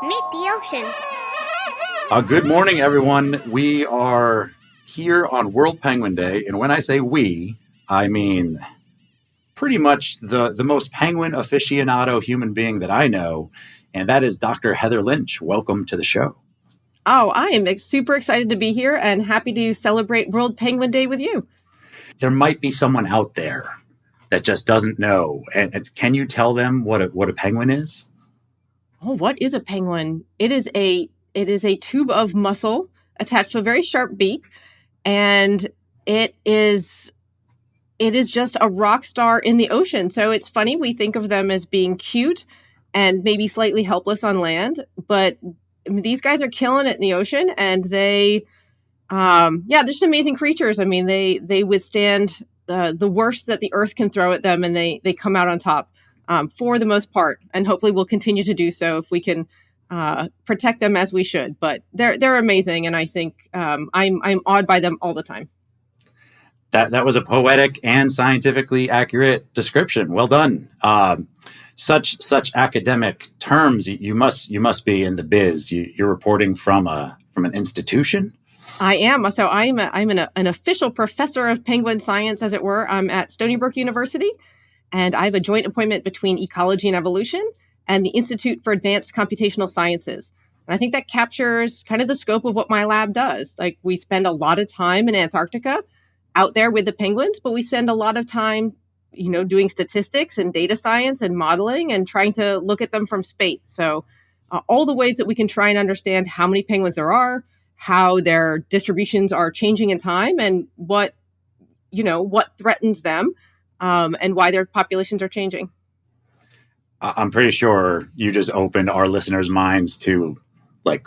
Meet the ocean. Good morning, everyone. We are here on World Penguin Day, and when I say we, I mean pretty much the most penguin aficionado human being that I know, and that is Dr. Heather Lynch. Welcome to the show. Oh, I am super excited to be here and happy to celebrate World Penguin Day with you. There might be someone out there that just doesn't know. And can you tell them what a penguin is? Oh, what is a penguin? It is a tube of muscle attached to a very sharp beak, and it is just a rock star in the ocean. So it's funny, we think of them as being cute and maybe slightly helpless on land, but these guys are killing it in the ocean, and they're just amazing creatures. I mean, they withstand the worst that the earth can throw at them, and they come out on top for the most part. And hopefully we'll continue to do so if we can protect them as we should. But they're amazing, and I think I'm awed by them all the time. That was a poetic and scientifically accurate description. Well done. Such academic terms. You must be in the biz. You're reporting from an institution. I am. So I'm an official professor of penguin science, as it were. I'm at Stony Brook University, and I have a joint appointment between ecology and evolution and the Institute for Advanced Computational Sciences. And I think that captures kind of the scope of what my lab does. Like, we spend a lot of time in Antarctica out there with the penguins, but we spend a lot of time doing statistics and data science and modeling and trying to look at them from space. So all the ways that we can try and understand how many penguins there are, how their distributions are changing in time, and what threatens them, and why their populations are changing. I'm pretty sure you just opened our listeners' minds to like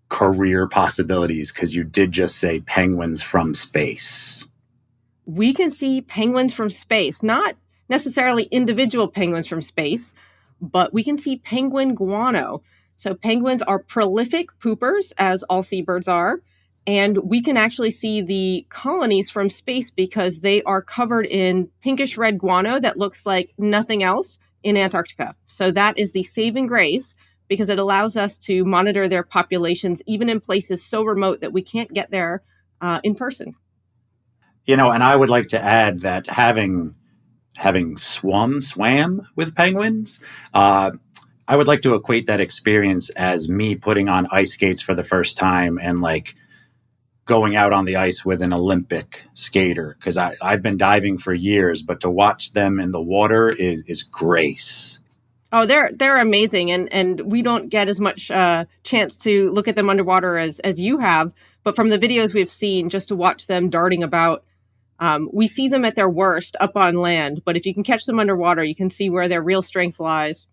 career possibilities, because you did just say penguins from space. We can see penguins from space, not necessarily individual penguins from space, but we can see penguin guano. So penguins are prolific poopers, as all seabirds are, and we can actually see the colonies from space because they are covered in pinkish red guano that looks like nothing else in Antarctica. So that is the saving grace, because it allows us to monitor their populations even in places so remote that we can't get there in person. And I would like to add that having swam with penguins, I would like to equate that experience as me putting on ice skates for the first time and like going out on the ice with an Olympic skater, because I've been diving for years, but to watch them in the water is grace. Oh, they're amazing, and we don't get as much chance to look at them underwater as you have. But from the videos we've seen, just to watch them darting about, we see them at their worst up on land. But if you can catch them underwater, you can see where their real strength lies.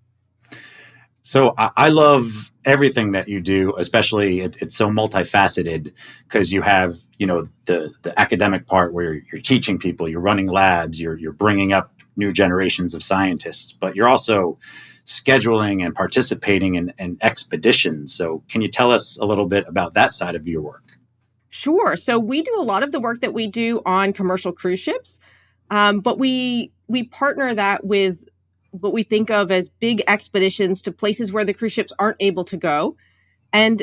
So I love everything that you do, especially it's so multifaceted, because you have, the academic part where you're teaching people, you're running labs, you're bringing up new generations of scientists, but you're also scheduling and participating in expeditions. So can you tell us a little bit about that side of your work? Sure. So we do a lot of the work that we do on commercial cruise ships, but we partner that with what we think of as big expeditions to places where the cruise ships aren't able to go. And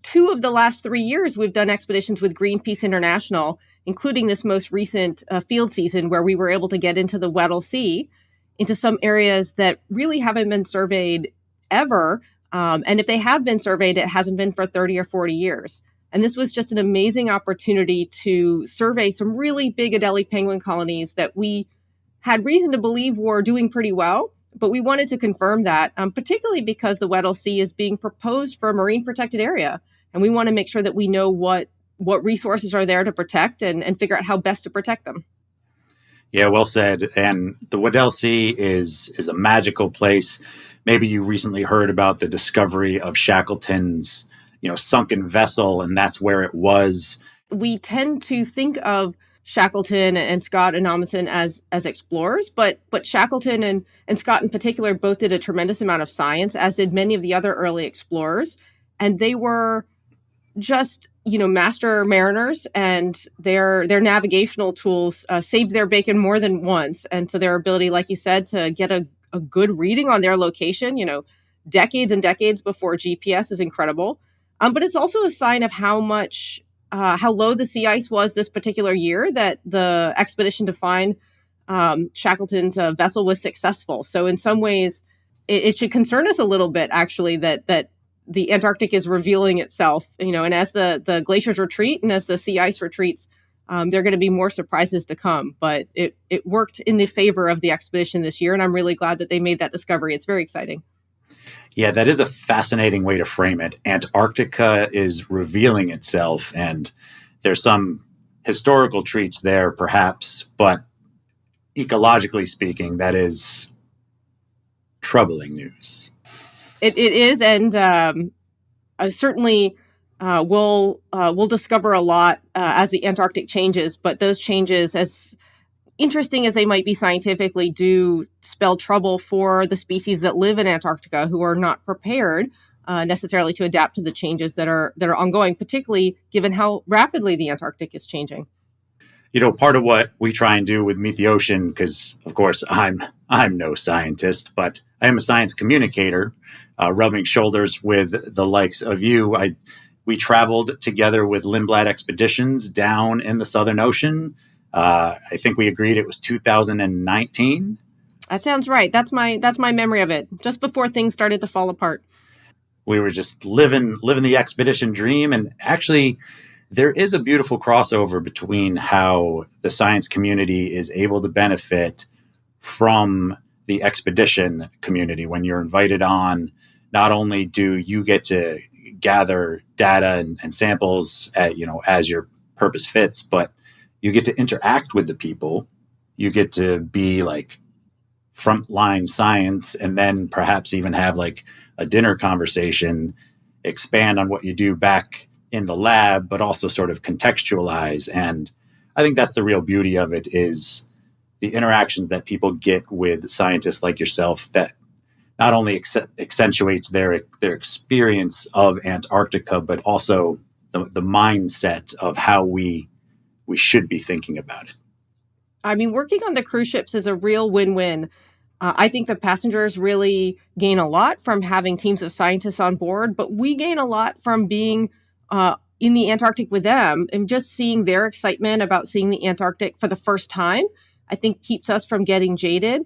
2 of the last 3 years, we've done expeditions with Greenpeace International, including this most recent field season where we were able to get into the Weddell Sea, into some areas that really haven't been surveyed ever. And if they have been surveyed, it hasn't been for 30 or 40 years. And this was just an amazing opportunity to survey some really big Adelie penguin colonies that we had reason to believe were doing pretty well, but we wanted to confirm that, particularly because the Weddell Sea is being proposed for a marine protected area. And we want to make sure that we know what resources are there to protect and figure out how best to protect them. Yeah, well said. And the Weddell Sea is a magical place. Maybe you recently heard about the discovery of Shackleton's, sunken vessel, and that's where it was. We tend to think of Shackleton and Scott and Amundsen as explorers, but Shackleton and Scott in particular both did a tremendous amount of science, as did many of the other early explorers. And they were just, master mariners, and their navigational tools saved their bacon more than once. And so their ability, like you said, to get a good reading on their location, decades and decades before GPS is incredible. But it's also a sign of how low the sea ice was this particular year that the expedition to find Shackleton's vessel was successful. So in some ways, it should concern us a little bit, actually, that the Antarctic is revealing itself, and as the glaciers retreat and as the sea ice retreats, there are going to be more surprises to come. But it worked in the favor of the expedition this year, and I'm really glad that they made that discovery. It's very exciting. Yeah, that is a fascinating way to frame it. Antarctica is revealing itself, and there's some historical treats there, perhaps, but ecologically speaking, that is troubling news. It is, and certainly we'll discover a lot as the Antarctic changes. But those changes, as interesting as they might be scientifically, do spell trouble for the species that live in Antarctica who are not prepared necessarily to adapt to the changes that are ongoing, particularly given how rapidly the Antarctic is changing. Part of what we try and do with Meet the Ocean, because of course I'm no scientist, but I am a science communicator, rubbing shoulders with the likes of you. We traveled together with Lindblad Expeditions down in the Southern Ocean. I think we agreed it was 2019. That sounds right. That's my memory of it. Just before things started to fall apart. We were just living the expedition dream, and actually, there is a beautiful crossover between how the science community is able to benefit from the expedition community. When you're invited on, not only do you get to gather data and samples as your purpose fits, but you get to interact with the people. You get to be like frontline science, and then perhaps even have like a dinner conversation, expand on what you do back in the lab, but also sort of contextualize. And I think that's the real beauty of it, is the interactions that people get with scientists like yourself that not only accentuates their experience of Antarctica, but also the mindset of how we should be thinking about it. I mean, working on the cruise ships is a real win-win. I think the passengers really gain a lot from having teams of scientists on board, but we gain a lot from being in the Antarctic with them, and just seeing their excitement about seeing the Antarctic for the first time, I think keeps us from getting jaded,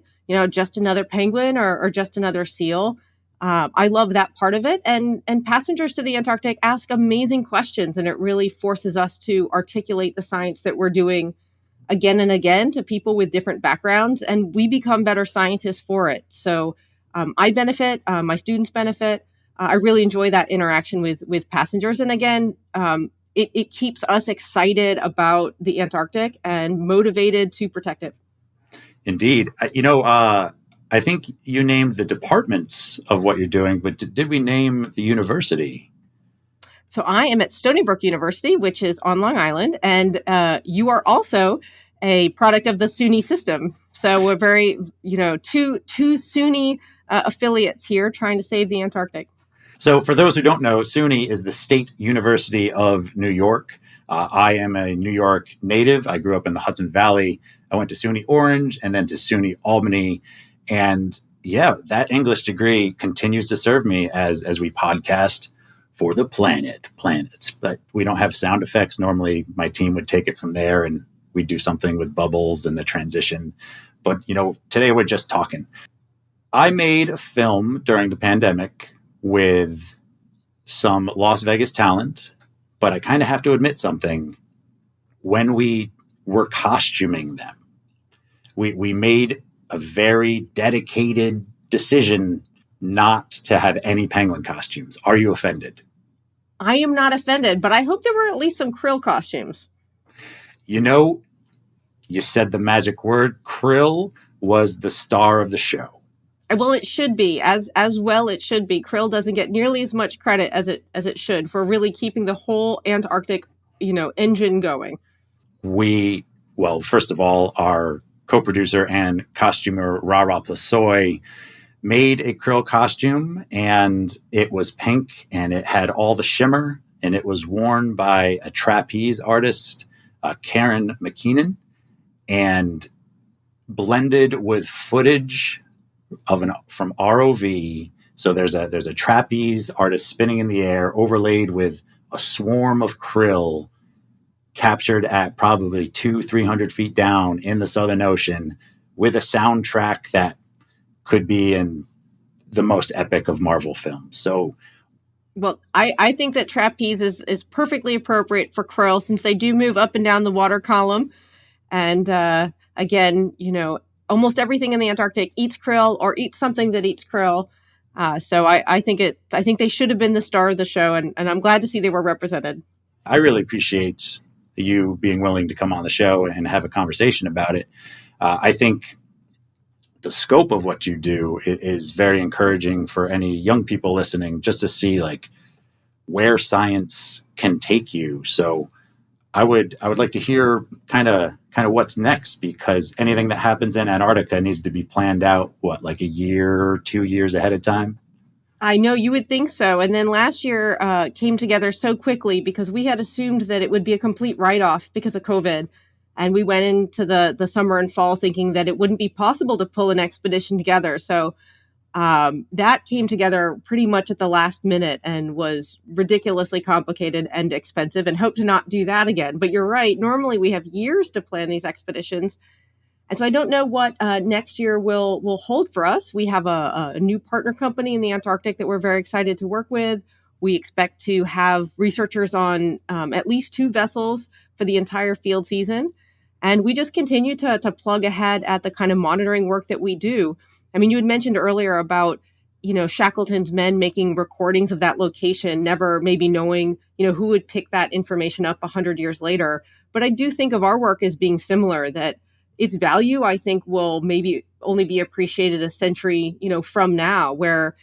just another penguin or just another seal. I love that part of it. And passengers to the Antarctic ask amazing questions, and it really forces us to articulate the science that we're doing again and again to people with different backgrounds, and we become better scientists for it. So I benefit, my students benefit. I really enjoy that interaction with passengers. And again, it keeps us excited about the Antarctic and motivated to protect it. Indeed. I think you named the departments of what you're doing, but did we name the university? So I am at Stony Brook University, which is on Long Island, and you are also a product of the SUNY system. So we're very, two SUNY affiliates here trying to save the Antarctic. So for those who don't know, SUNY is the State University of New York. I am a New York native. I grew up in the Hudson Valley. I went to SUNY Orange and then to SUNY Albany. And yeah, that English degree continues to serve me as we podcast for the planets. But we don't have sound effects. Normally, my team would take it from there and we'd do something with bubbles and the transition. But, today we're just talking. I made a film during the pandemic with some Las Vegas talent, but I kind of have to admit something. When we were costuming them, we made a very dedicated decision not to have any penguin costumes. Are you offended? I am not offended, but I hope there were at least some krill costumes. You said the magic word. Krill was the star of the show. Well, it should be as well. It should be. Krill doesn't get nearly as much credit as it should for really keeping the whole Antarctic, engine going. First of all, our co-producer and costumer Rara Plasoy made a krill costume, and it was pink and it had all the shimmer, and it was worn by a trapeze artist, Karen McKeenan, and blended with footage from ROV So there's a trapeze artist spinning in the air, overlaid with a swarm of krill captured at probably 200-300 feet down in the Southern Ocean, with a soundtrack that could be in the most epic of Marvel films. So, well, I think that trapeze is perfectly appropriate for krill, since they do move up and down the water column. And again, almost everything in the Antarctic eats krill or eats something that eats krill. So I think they should have been the star of the show, and I'm glad to see they were represented. I really appreciate you being willing to come on the show and have a conversation about it. I think the scope of what you do is very encouraging for any young people listening, just to see like where science can take you. So I would like to hear kind of what's next, because anything that happens in Antarctica needs to be planned out, like a year or 2 years ahead of time? I know you would think so. And then last year came together so quickly because we had assumed that it would be a complete write-off because of COVID. And we went into the summer and fall thinking that it wouldn't be possible to pull an expedition together. So that came together pretty much at the last minute and was ridiculously complicated and expensive, and hope to not do that again. But you're right. Normally we have years to plan these expeditions. And so I don't know what next year will hold for us. We have a new partner company in the Antarctic that we're very excited to work with. We expect to have researchers on at least 2 vessels for the entire field season. And we just continue to plug ahead at the kind of monitoring work that we do. I mean, you had mentioned earlier about, Shackleton's men making recordings of that location, never maybe knowing, who would pick that information up 100 years later. But I do think of our work as being similar, that its value, I think, will maybe only be appreciated a century, from now, where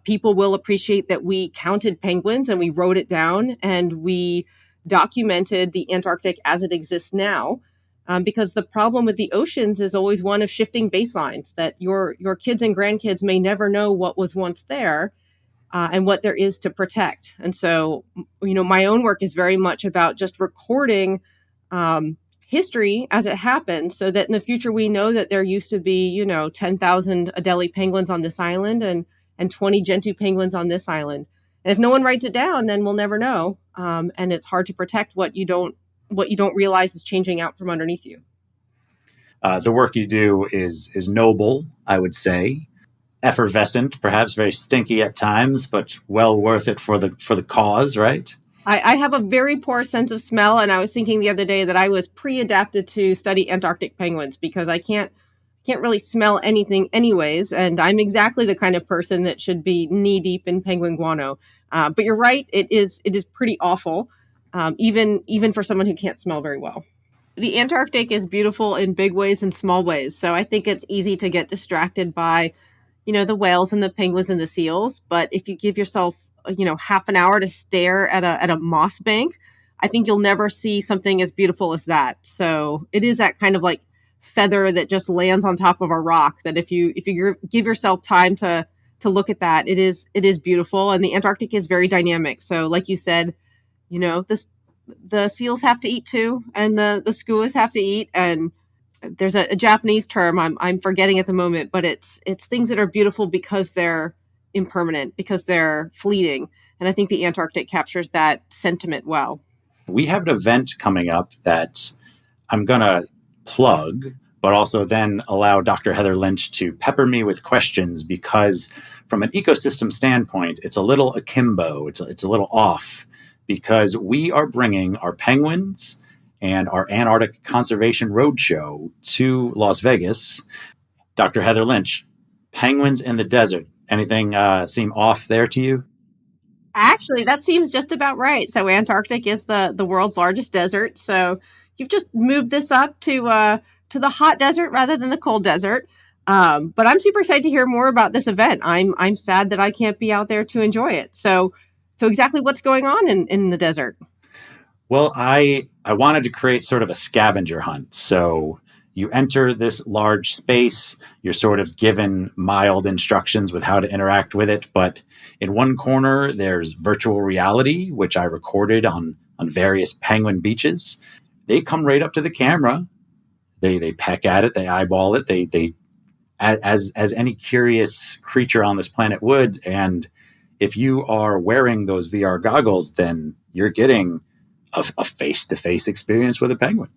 people will appreciate that we counted penguins and we wrote it down and we documented the Antarctic as it exists now. Because the problem with the oceans is always one of shifting baselines, that your kids and grandkids may never know what was once there and what there is to protect. And so, my own work is very much about just recording history as it happened, so that in the future we know that there used to be, 10,000 Adelie penguins on this island and 20 Gentoo penguins on this island. And if no one writes it down, then we'll never know. And it's hard to protect what you don't realize is changing out from underneath you. The work you do is noble, I would say. Effervescent, perhaps very stinky at times, but well worth it for the cause, right? I have a very poor sense of smell, and I was thinking the other day that I was pre-adapted to study Antarctic penguins because I can't really smell anything anyways, and I'm exactly the kind of person that should be knee-deep in penguin guano. But you're right, it is pretty awful, even for someone who can't smell very well. The Antarctic is beautiful in big ways and small ways, so I think it's easy to get distracted by, the whales and the penguins and the seals. But if you give yourself half an hour to stare at a moss bank, I think you'll never see something as beautiful as that. So it is that kind of like feather that just lands on top of a rock, that if you give yourself time to look at that, it is beautiful. And the Antarctic is very dynamic. So like you said, the seals have to eat too, and the skuas have to eat. And there's a Japanese term I'm forgetting at the moment, but it's things that are beautiful because they're impermanent, because they're fleeting. And I think the Antarctic captures that sentiment well. We have an event coming up that I'm going to plug, but also then allow Dr. Heather Lynch to pepper me with questions, because from an ecosystem standpoint, it's a little akimbo. It's a little off, because we are bringing our penguins and our Antarctic Conservation Roadshow to Las Vegas. Dr. Heather Lynch, penguins in the desert. Anything seem off there to you? Actually, that seems just about right. So Antarctic is the world's largest desert. So you've just moved this up to the hot desert rather than the cold desert. But I'm super excited to hear more about this event. I'm sad that I can't be out there to enjoy it. So exactly what's going on in the desert? Well, I wanted to create sort of a scavenger hunt. So you enter this large space, you're sort of given mild instructions with how to interact with it. But in one corner, there's virtual reality, which I recorded on various penguin beaches. They come right up to the camera. They peck at it, they eyeball it, they as any curious creature on this planet would. And if you are wearing those VR goggles, then you're getting a face-to-face experience with a penguin.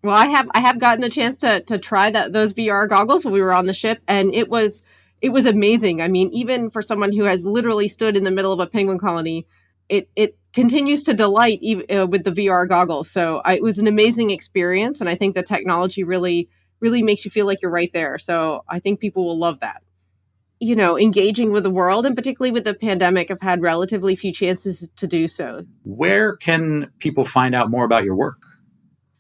Well, I have gotten the chance to try those VR goggles when we were on the ship, and it was amazing. I mean, even for someone who has literally stood in the middle of a penguin colony, it continues to delight even, with the VR goggles. So it was an amazing experience, and I think the technology really makes you feel like you're right there. So I think people will love that. You know, engaging with the world, and particularly with the pandemic, I've had relatively few chances to do so. Where can people find out more about your work?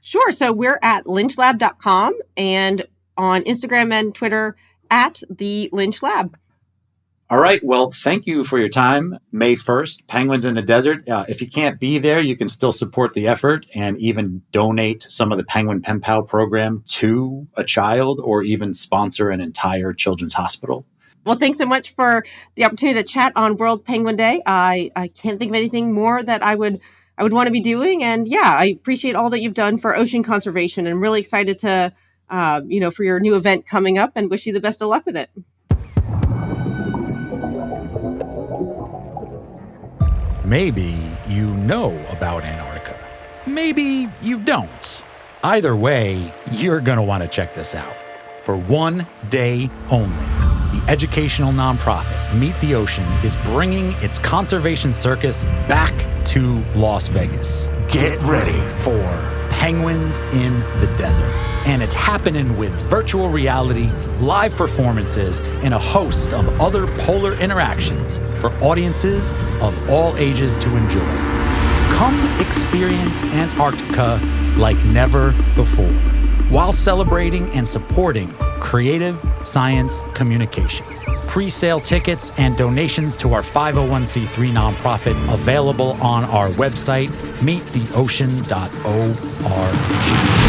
Sure. So we're at lynchlab.com and on Instagram and Twitter at the Lynch Lab. All right. Well, thank you for your time. May 1st, Penguins in the Desert. If you can't be there, you can still support the effort and even donate some of the Penguin Pen Pal program to a child, or even sponsor an entire children's hospital. Well, thanks so much for the opportunity to chat on World Penguin Day. I can't think of anything more that I would want to be doing. And yeah, I appreciate all that you've done for ocean conservation, and really excited to, for your new event coming up, and wish you the best of luck with it. Maybe you know about Antarctica. Maybe you don't. Either way, you're going to want to check this out. For one day only, the educational nonprofit Meet the Ocean is bringing its conservation circus back to Las Vegas. Get ready for Penguins in the Desert. And it's happening with virtual reality, live performances, and a host of other polar interactions for audiences of all ages to enjoy. Come experience Antarctica like never before, while celebrating and supporting creative science communication. Pre-sale tickets and donations to our 501c3 nonprofit available on our website, meettheocean.org.